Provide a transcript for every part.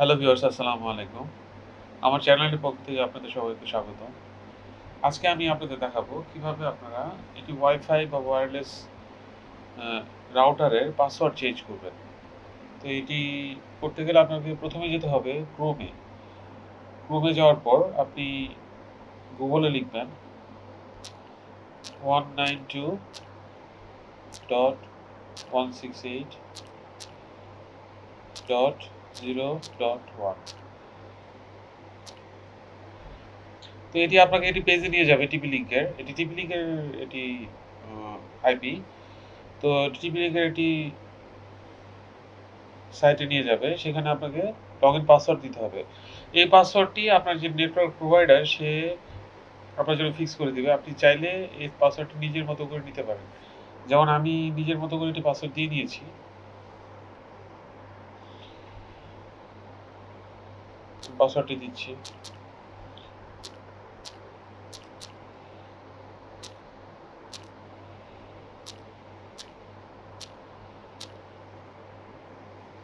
Hello viewers, আসসালামু আলাইকুম। আমার চ্যানেলের পক্ষ থেকে আপনাদের সবাইকে স্বাগত। আজকে আমি আপনাদের দেখাবো কিভাবে আপনারা একটি ওয়াইফাই বা ওয়্যারলেস আ রাউটারের পাসওয়ার্ড চেঞ্জ করবেন। তো এটি করতে গেলে আপনাকে ১ম এ যেতে হবে ক্রোমে। ক্রোমে যাওয়ার পর আপনি গুগলে লিখবেন 192.168.0.1। তো এটি আপনাকে এটি পেজে নিয়ে যাবে টিপি লিংকের। টিপি লিংকের এটি আইপি। তো টিপি লিংকের এটি সাইটে নিয়ে যাবে, সেখানে আপনাকে লগইন পাসওয়ার্ড দিতে হবে। এই পাসওয়ার্ডটি আপনার যে নেটওয়ার্ক প্রোভাইডার সে আপনার জন্য ফিক্স করে দিবে। আপনি চাইলে এই পাসওয়ার্ডটি নিজের মতো করে নিতে পারেন। যেমন আমি নিজের মতো করে একটি পাসওয়ার্ড দিয়ে নিয়েছি। পাসওয়ার্ডটি দিচ্ছি।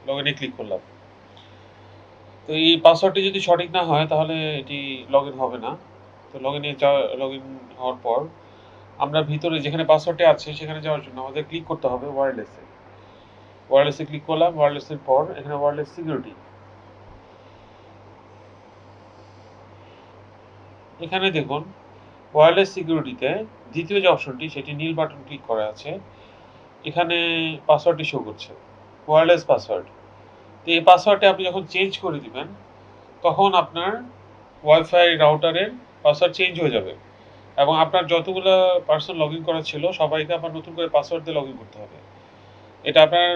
লগইনে ক্লিক করলাম। তো এই পাসওয়ার্ডটি যদি সঠিক না হয় তাহলে এটি লগইন হবে না। তো লগইন হওয়ার পর আমরা ভিতরে যেখানে পাসওয়ার্ডটি আছে সেখানে যাওয়ার জন্য আমাদের ক্লিক করতে হবে ওয়্যারলেসে। ওয়্যারলেসে ক্লিক করলাম। ওয়্যারলেসের পর এখানে ওয়্যারলেস সিকিউরিটি। এখানে দেখুন ওয়্যারলেস সিকিউরিটিতে দ্বিতীয় যে অপশনটি সেটি নীল বাটন ক্লিক করা আছে। এখানে পাসওয়ার্ডটি শো করছে, ওয়্যারলেস পাসওয়ার্ড। তো এই পাসওয়ার্ডটি আপনি যখন চেঞ্জ করে দিবেন তখন আপনার ওয়াইফাই রাউটারের পাসওয়ার্ড চেঞ্জ হয়ে যাবে এবং আপনার যতগুলো পার্সন লগ ইন করা ছিল সবাইকে আবার নতুন করে পাসওয়ার্ড দিয়ে লগ ইন করতে হবে। এটা আপনার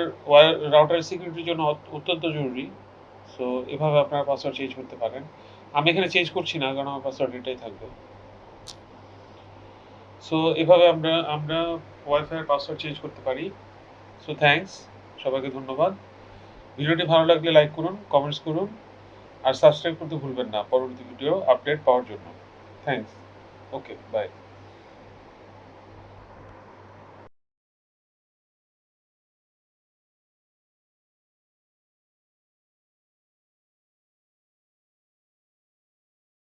রাউটারের সিকিউরিটির জন্য অত্যন্ত জরুরি। সো এভাবে আপনার পাসওয়ার্ড চেঞ্জ করতে পারেন। আমি এখানে চেঞ্জ করছি না, কারণ আমার পাসওয়ার্ড এটাই থাকবে। সো এভাবে আমরা ওয়াইফাইয়ের পাসওয়ার্ড চেঞ্জ করতে পারি। সো থ্যাঙ্কস, সবাইকে ধন্যবাদ। ভিডিওটি ভালো লাগলে লাইক করুন, কমেন্টস করুন আর সাবস্ক্রাইব করতে ভুলবেন না পরবর্তী ভিডিও আপডেট পাওয়ার জন্য। থ্যাঙ্কস। Okay, by.